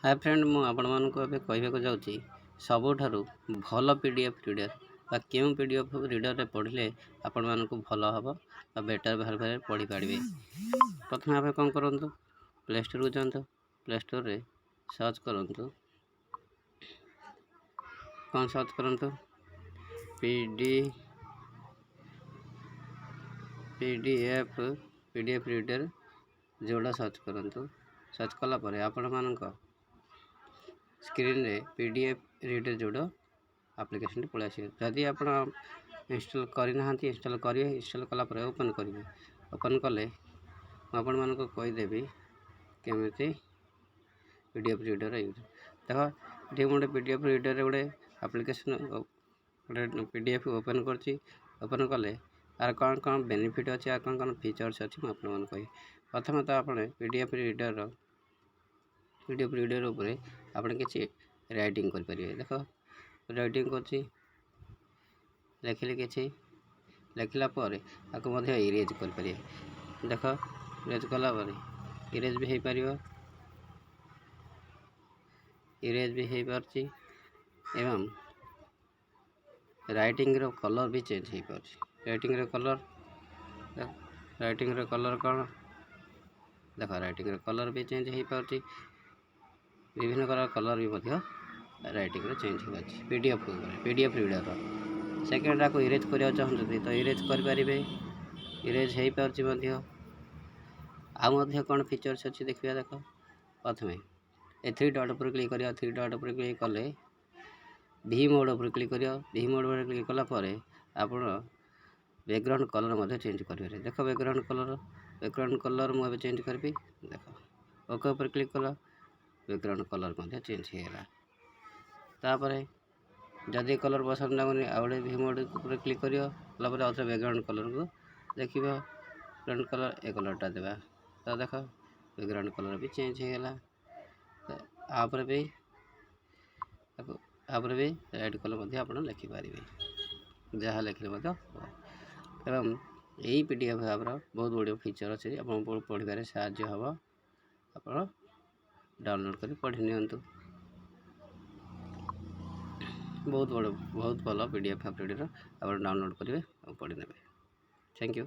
Hi friend मु आपण मानक ए कहवाक जाऊँगी सबुठारु भल पीडीएफ रीडर बा क्यों पीडीएफ रीडर रे पढ़ले आपण मानक भल हम बेटर भाव पढ़ी पारे। प्रथम आप कौन करूँ प्ले स्टोर को जातु प्ले स्टोर रे सर्च करूँ कौन सर्च करूँ पीडीएफ रीडर जोड़ा सर्च करूँ। सर्च कलापर आपण मानक स्क्रीन रे पीडीएफ रीडर जोड़ एप्लिकेशन पलि आस। जदि आप इंस्टॉल करना इंस्टॉल करेंगे इंस्टॉल कलापर ओपन करेंगे ओपन कले आपण मानक कहीदेवी केमी पीडीएफ रीडर यूज देख ये गोटे पीडीएफ रीडर गोटे एप्लिकेशन गोटे पीडीएफ ओपन कर ओपन कले यार कौन कौन बेनिफिट अच्छे यार कौन कौन फीचर्स अच्छे मुझे कही। प्रथम तो आप पीडीएफ रीडर उपर आप किसी राइटिंग करें। देख राइटिंग कर लिखिले कि लिखला आपको इरेज कर देख इरेज कलापर इरेज भी हो पार इरेज भी हो पार्ची एवं राइटिंग रो कलर भी चेंज हो पार्ची। राइटिंग रो कलर कौन देख राइटिंग रो कलर भी चेंज हो पार्ची विभिन्न प्रकार कलर भी राइटिंग चेंज हो पीडीएफ रीडर। सेकेंड आपको इरेज करने चाहते तो इरेज करें इरेज हो पार्ची आउ कौन फीचर्स अच्छी देखिए। देख प्रथम ए थ्री डॉट पर क्लिक करिया थ्री डॉट पर क्लिक कले वी मोड पर क्लिक करिया वी मोड पर क्लिक कलापर आप बैकग्राउंड कलर चेंज करेंगे। देख बैकग्राउंड कलर मुझे चेंज करी देख ओके पर क्लिक कला बैकग्राउंड कलर चेंज होगा। जदि कलर पसंद लगुनि आउे वी मोड पर क्लिक कर बैकग्राउंड कलर को देखिए बैकग्राउंड कलर ए कलरटा देवा तो देख बैकग्राउंड कलर भी चेंज होगा। आप भी रेड कलर आप लिखिपारे जहाँ लिखले एवं यही पीडीएफ आप बहुत गुड़िया फीचर अच्छे आप पढ़वे साहय हम आप डाउनलोड कर पढ़ी नियंतु। बहुत भल पीडीएफ रीडर आप डाउनलोड करेंगे और पढ़ी ने। Thank you.